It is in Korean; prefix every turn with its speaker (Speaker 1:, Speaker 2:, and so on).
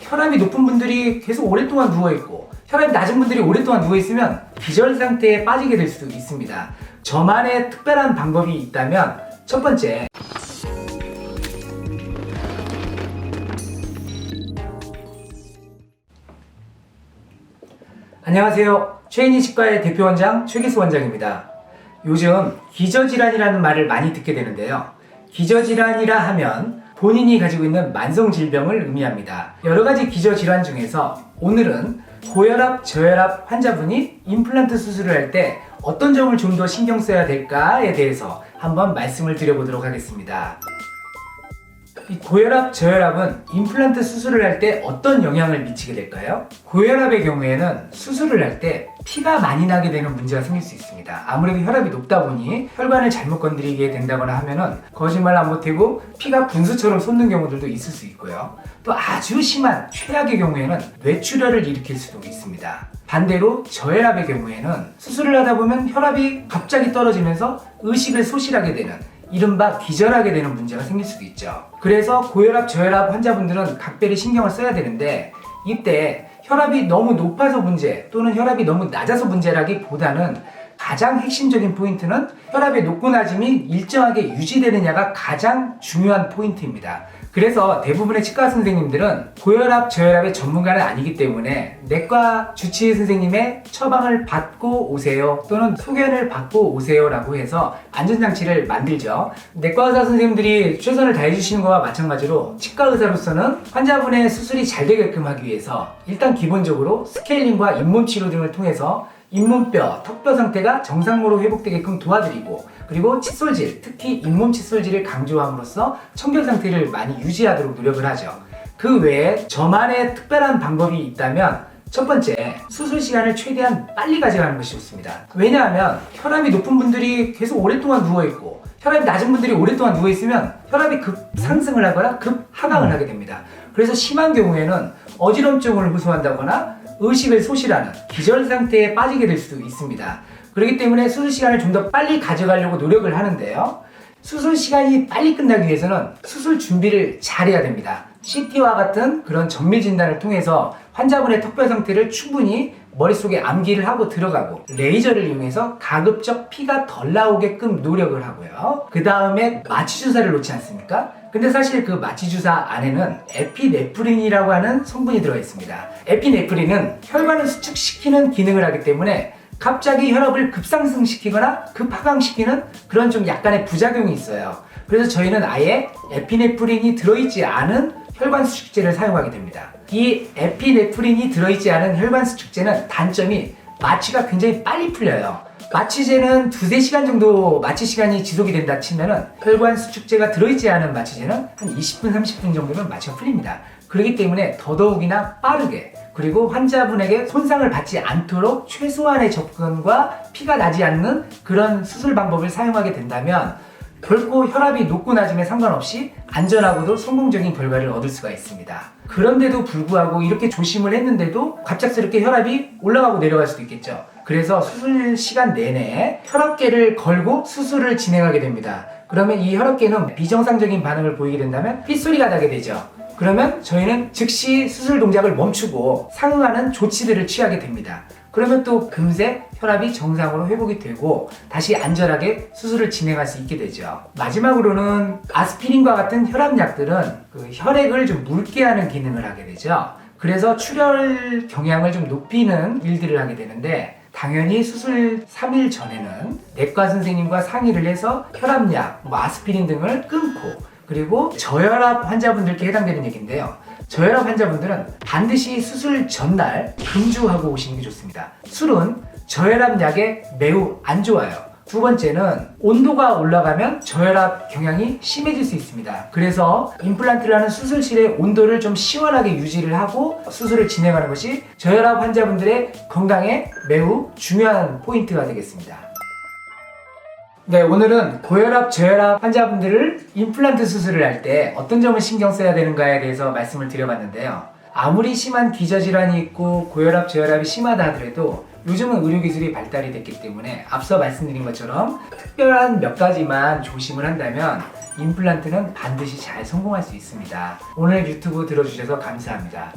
Speaker 1: 혈압이 높은 분들이 계속 오랫동안 누워있고 혈압이 낮은 분들이 오랫동안 누워있으면 기절 상태에 빠지게 될 수도 있습니다. 저만의 특별한 방법이 있다면 첫 번째, 안녕하세요. 최인희 치과의 대표 원장 최기수 원장입니다. 요즘 기저질환이라는 말을 많이 듣게 되는데요. 기저질환이라 하면 본인이 가지고 있는 만성질병을 의미합니다. 여러가지 기저질환 중에서 오늘은 고혈압, 저혈압 환자분이 임플란트 수술을 할 때 어떤 점을 좀 더 신경 써야 될까에 대해서 한번 말씀을 드려보도록 하겠습니다. 이 고혈압, 저혈압은 임플란트 수술을 할 때 어떤 영향을 미치게 될까요? 고혈압의 경우에는 수술을 할 때 피가 많이 나게 되는 문제가 생길 수 있습니다. 아무래도 혈압이 높다 보니 혈관을 잘못 건드리게 된다거나 하면은 거짓말 안 보태고 피가 분수처럼 솟는 경우들도 있을 수 있고요. 또 아주 심한 최악의 경우에는 뇌출혈을 일으킬 수도 있습니다. 반대로 저혈압의 경우에는 수술을 하다 보면 혈압이 갑자기 떨어지면서 의식을 소실하게 되는 이른바 기절하게 되는 문제가 생길 수도 있죠. 그래서 고혈압, 저혈압 환자분들은 각별히 신경을 써야 되는데 이때 혈압이 너무 높아서 문제 또는 혈압이 너무 낮아서 문제라기보다는 가장 핵심적인 포인트는 혈압의 높고 낮음이 일정하게 유지되느냐가 가장 중요한 포인트입니다. 그래서 대부분의 치과 선생님들은 고혈압, 저혈압의 전문가는 아니기 때문에 내과 주치의 선생님의 처방을 받고 오세요 또는 소견을 받고 오세요 라고 해서 안전장치를 만들죠. 내과 의사 선생님들이 최선을 다해주시는 것과 마찬가지로 치과 의사로서는 환자분의 수술이 잘 되게끔 하기 위해서 일단 기본적으로 스케일링과 잇몸 치료 등을 통해서 잇몸뼈, 턱뼈 상태가 정상으로 회복되게끔 도와드리고 그리고 칫솔질, 특히 잇몸 칫솔질을 강조함으로써 청결 상태를 많이 유지하도록 노력을 하죠. 그 외에 저만의 특별한 방법이 있다면 첫 번째, 수술 시간을 최대한 빨리 가져가는 것이 좋습니다. 왜냐하면 혈압이 높은 분들이 계속 오랫동안 누워있고 혈압이 낮은 분들이 오랫동안 누워있으면 혈압이 급 상승을 하거나 급 하강을 하게 됩니다. 그래서 심한 경우에는 어지럼증을 호소한다거나 의식을 소실하는 기절 상태에 빠지게 될 수도 있습니다. 그렇기 때문에 수술 시간을 좀 더 빨리 가져가려고 노력을 하는데요. 수술 시간이 빨리 끝나기 위해서는 수술 준비를 잘해야 됩니다. CT와 같은 그런 정밀 진단을 통해서 환자분의 턱뼈 상태를 충분히 머릿속에 암기를 하고 들어가고 레이저를 이용해서 가급적 피가 덜 나오게끔 노력을 하고요. 그 다음에 마취주사를 놓지 않습니까? 근데 사실 그 마취주사 안에는 에피네프린이라고 하는 성분이 들어가 있습니다. 에피네프린은 혈관을 수축시키는 기능을 하기 때문에 갑자기 혈압을 급상승시키거나 급하강시키는 그런 좀 약간의 부작용이 있어요. 그래서 저희는 아예 에피네프린이 들어있지 않은 혈관 수축제를 사용하게 됩니다. 이 에피네프린이 들어있지 않은 혈관 수축제는 단점이 마취가 굉장히 빨리 풀려요. 마취제는 2-3시간 정도 마취 시간이 지속이 된다 치면은 혈관 수축제가 들어있지 않은 마취제는 한 20분, 30분 정도면 마취가 풀립니다. 그렇기 때문에 더더욱이나 빠르게 그리고 환자분에게 손상을 받지 않도록 최소한의 접근과 피가 나지 않는 그런 수술 방법을 사용하게 된다면 결코 혈압이 높고 낮음에 상관없이 안전하고도 성공적인 결과를 얻을 수가 있습니다. 그런데도 불구하고 이렇게 조심을 했는데도 갑작스럽게 혈압이 올라가고 내려갈 수도 있겠죠. 그래서 수술 시간 내내 혈압계를 걸고 수술을 진행하게 됩니다. 그러면 이 혈압계는 비정상적인 반응을 보이게 된다면 핏소리가 나게 되죠. 그러면 저희는 즉시 수술 동작을 멈추고 상응하는 조치들을 취하게 됩니다. 그러면 또 금세 혈압이 정상으로 회복이 되고 다시 안전하게 수술을 진행할 수 있게 되죠. 마지막으로는 아스피린과 같은 혈압약들은 그 혈액을 좀 묽게 하는 기능을 하게 되죠. 그래서 출혈 경향을 좀 높이는 일들을 하게 되는데 당연히 수술 3일 전에는 내과 선생님과 상의를 해서 혈압약, 아스피린 등을 끊고 그리고 저혈압 환자분들께 해당되는 얘기인데요. 저혈압 환자분들은 반드시 수술 전날 금주하고 오시는 게 좋습니다. 술은 저혈압 약에 매우 안 좋아요. 두 번째는 온도가 올라가면 저혈압 경향이 심해질 수 있습니다. 그래서 임플란트를 하는 수술실의 온도를 좀 시원하게 유지를 하고 수술을 진행하는 것이 저혈압 환자분들의 건강에 매우 중요한 포인트가 되겠습니다. 네, 오늘은 고혈압, 저혈압 환자분들을 임플란트 수술을 할 때 어떤 점을 신경 써야 되는가에 대해서 말씀을 드려봤는데요. 아무리 심한 기저질환이 있고 고혈압, 저혈압이 심하다 하더라도 요즘은 의료기술이 발달이 됐기 때문에 앞서 말씀드린 것처럼 특별한 몇 가지만 조심을 한다면 임플란트는 반드시 잘 성공할 수 있습니다. 오늘 유튜브 들어주셔서 감사합니다.